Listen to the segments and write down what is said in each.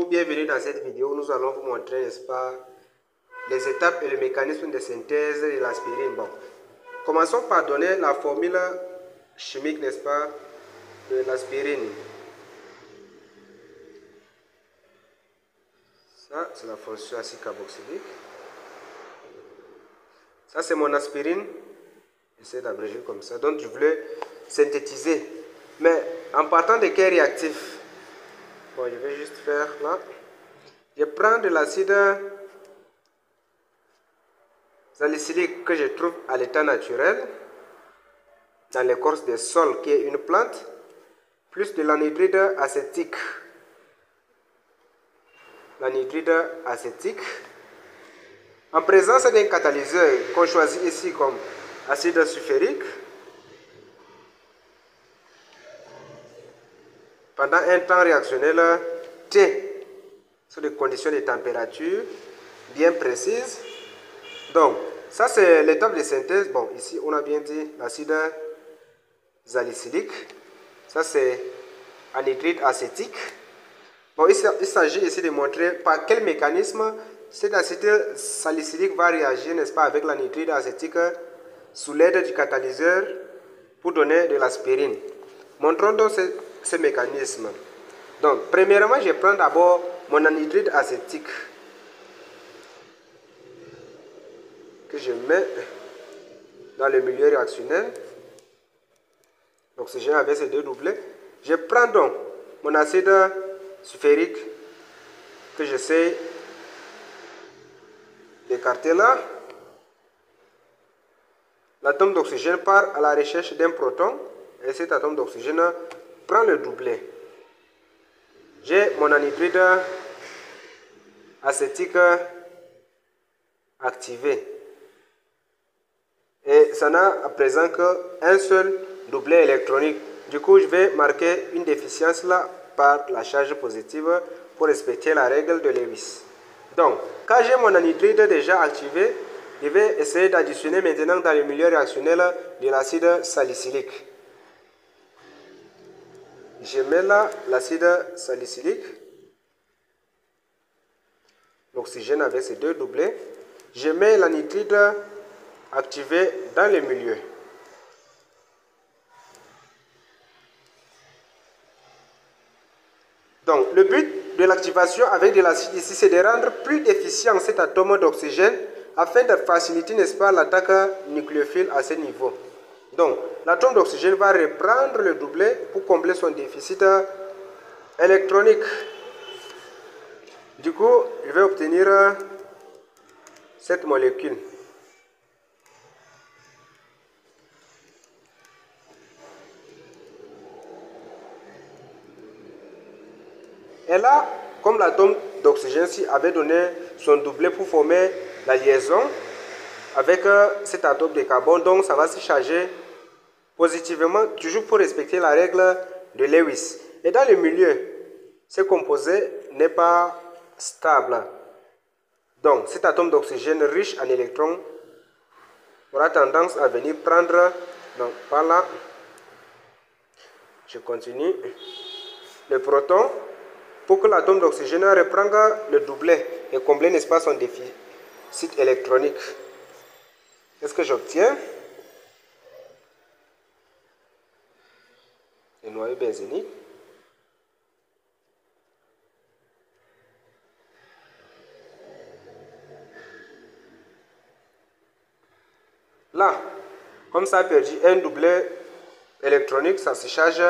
bienvenue dans cette vidéo où nous allons vous montrer, n'est-ce pas, les étapes et le mécanisme de synthèse de l'aspirine. Bon, commençons par donner la formule chimique, n'est-ce pas, de l'aspirine. Ça, c'est la fonction acide carboxylique. Ça, c'est mon aspirine. J'essaie d'abréger comme ça. Donc, je voulais synthétiser. Mais en partant de quel réactif? Bon, je vais juste faire là. Je prends de l'acide salicylique que je trouve à l'état naturel dans l'écorce des sols, qui est une plante, plus de l'anhydride acétique. L'anhydride acétique, en présence d'un catalyseur qu'on choisit ici comme acide sulfurique, pendant un temps réactionnel T, sur des conditions de température bien précises. Donc, ça c'est l'étape de synthèse. Bon, ici on a bien dit l'acide salicylique. Ça c'est anhydride acétique. Bon, il s'agit ici de montrer par quel mécanisme cet acide salicylique va réagir, n'est-ce pas, avec l'anhydride acétique sous l'aide du catalyseur pour donner de l'aspirine. Montrons donc ce mécanisme. Donc, premièrement, je prends d'abord mon anhydride acétique que je mets dans le milieu réactionnel. L'oxygène avec ces deux doublets. Je prends donc mon acide sulfurique que j'essaie d'écarter là. L'atome d'oxygène part à la recherche d'un proton et cet atome d'oxygène prend le doublet. J'ai mon anhydride acétique activé. Et ça n'a à présent qu'un seul doublet électronique. Du coup, je vais marquer une déficience là par la charge positive pour respecter la règle de Lewis. Donc, quand j'ai mon anhydride déjà activé, je vais essayer d'additionner maintenant dans le milieu réactionnel de l'acide salicylique. Je mets là l'acide salicylique, l'oxygène avec ses deux doublets. Je mets l'anhydride activé dans le milieu. Donc, le but de l'activation avec de l'acide ici, c'est de rendre plus efficient cet atome d'oxygène afin de faciliter, n'est-ce pas, l'attaque nucléophile à ce niveau. Donc, l'atome d'oxygène va reprendre le doublet pour combler son déficit électronique. Du coup, je vais obtenir cette molécule. Et là, comme l'atome d'oxygène avait donné son doublet pour former la liaison avec cet atome de carbone, donc ça va se charger positivement, toujours pour respecter la règle de Lewis. Et dans le milieu, ce composé n'est pas stable. Donc, cet atome d'oxygène riche en électrons aura tendance à venir prendre, donc par là, je continue, le proton, pour que l'atome d'oxygène reprenne le doublet et combler, n'est-ce pas, son déficit électronique. Qu'est-ce que j'obtiens? Le noyau benzénique. Là, comme ça a perdu un doublet électronique, ça se charge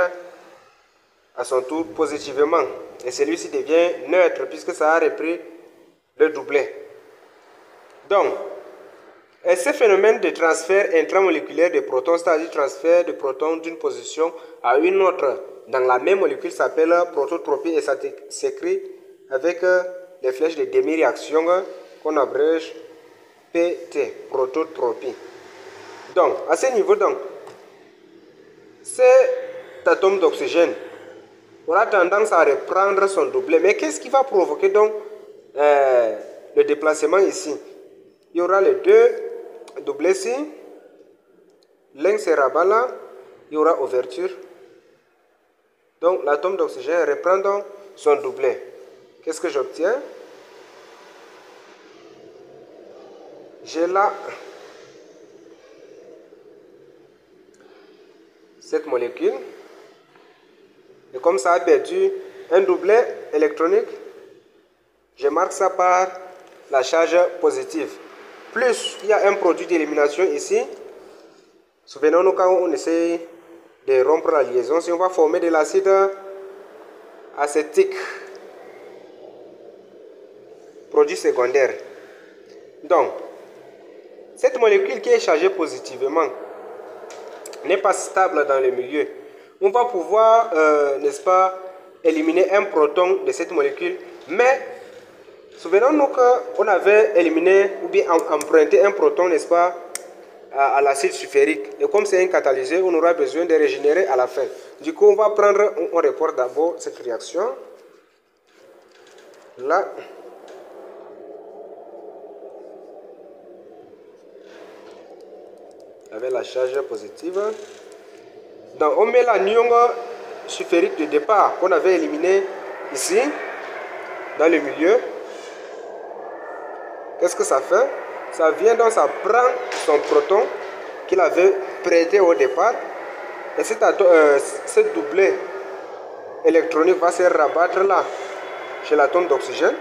à son tour positivement. Et celui-ci devient neutre puisque ça a repris le doublet. Donc, ce phénomène de transfert intramoléculaire de protons, c'est-à-dire transfert de protons d'une position à une autre dans la même molécule, s'appelle prototropie et ça s'écrit avec les flèches de demi-réaction qu'on abrège PT, prototropie. Donc, à ce niveau, donc, cet atome d'oxygène aura tendance à reprendre son doublet. Mais qu'est-ce qui va provoquer donc le déplacement ici? Il y aura les deux doublets ici. L'un se rabat là. Il y aura ouverture. Donc l'atome d'oxygène reprend donc son doublet. Ok? qu'est-ce que j'obtiens? J'ai là cette molécule. Et comme ça a perdu un doublet électronique, je marque ça par la charge positive. Plus il y a un produit d'élimination ici. Souvenons-nous quand on essaie de rompre la liaison, si on va former de l'acide acétique, produit secondaire. Donc, cette molécule qui est chargée positivement n'est pas stable dans le milieu. On va pouvoir, n'est-ce pas, éliminer un proton de cette molécule, mais souvenons-nous qu'on avait éliminé ou bien emprunté un proton, n'est-ce pas, à l'acide sulfurique. Et comme c'est un catalyseur, on aura besoin de régénérer à la fin. Du coup, on va prendre, on reporte d'abord cette réaction. Là. Avec la charge positive. Donc, on met l'anion sulfurique de départ qu'on avait éliminé ici, dans le milieu. Qu'est-ce que ça fait? Ça vient donc, ça prend son proton qu'il avait prêté au départ. Et ce doublet électronique va se rabattre là, chez l'atome d'oxygène.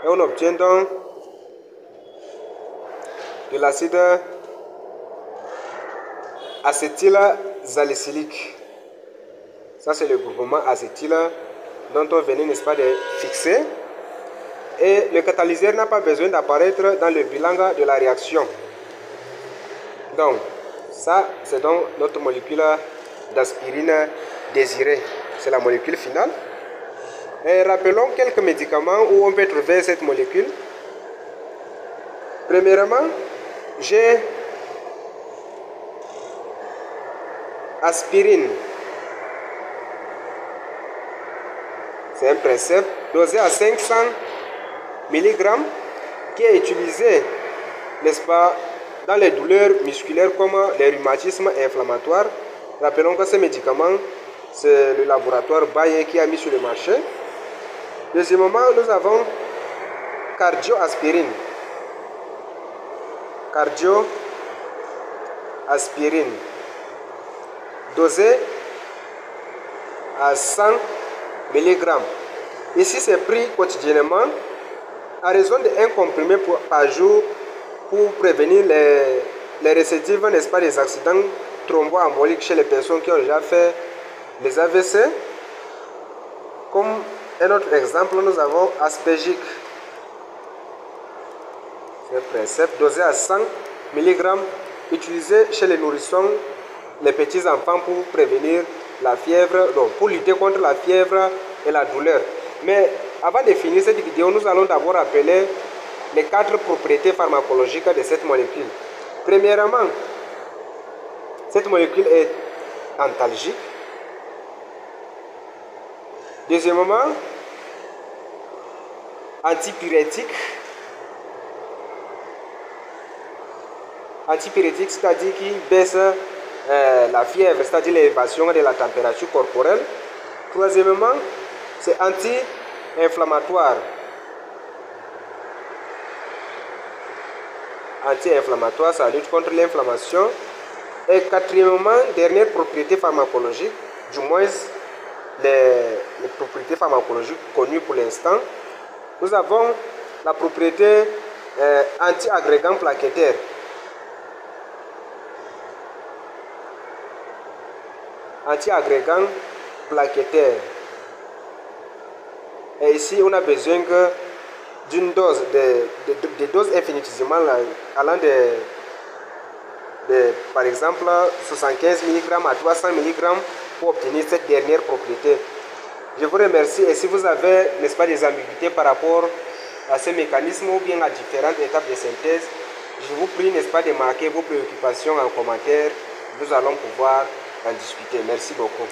Et on obtient donc de l'acide acétylsalicylique. Ça, c'est le groupement acétyl dont on venait, n'est-ce pas, de fixer. Et le catalyseur n'a pas besoin d'apparaître dans le bilan de la réaction. Donc, ça, c'est donc notre molécule d'aspirine désirée. C'est la molécule finale. Et rappelons quelques médicaments où on peut trouver cette molécule. Premièrement, j'ai aspirine. C'est un principe dosé à 500 mg qui est utilisé, n'est-ce pas, dans les douleurs musculaires comme les rhumatismes inflammatoires. Rappelons que ce médicament, c'est le laboratoire Bayer qui a mis sur le marché. Deuxièmement, nous avons cardioaspirine. Cardioaspirine. Dosé à 100 mg. Ici, c'est pris quotidiennement à raison de 1 comprimé par jour pour prévenir les récidives, n'est-ce pas, des accidents thromboemboliques chez les personnes qui ont déjà fait les AVC. Comme un autre exemple, nous avons Aspégique. C'est un principe dosé à 100 mg, utilisé chez les nourrissons, les petits enfants pour prévenir la fièvre, donc pour lutter contre la fièvre et la douleur. Mais avant de finir cette vidéo, nous allons d'abord rappeler les 4 propriétés pharmacologiques de cette molécule. Premièrement, cette molécule est antalgique. Deuxièmement, antipyrétique. Antipyrétique, c'est-à-dire qui baisse la fièvre, c'est-à-dire l'élévation de la température corporelle. Troisièmement, c'est anti-inflammatoire. Anti-inflammatoire, ça lutte contre l'inflammation. Et quatrièmement, dernière propriété pharmacologique, du moins les propriétés pharmacologiques connues pour l'instant, nous avons la propriété anti-agrégant plaquettaire. Anti-agrégant plaquettaire. Et ici, on a besoin d'une dose, de doses infinitésimales allant de, par exemple, 75 mg à 300 mg pour obtenir cette dernière propriété. Je vous remercie et si vous avez, n'est-ce pas, des ambiguïtés par rapport à ces mécanismes ou bien à différentes étapes de synthèse, je vous prie, n'est-ce pas, de marquer vos préoccupations en commentaire. Nous allons pouvoir en discuter. Merci beaucoup.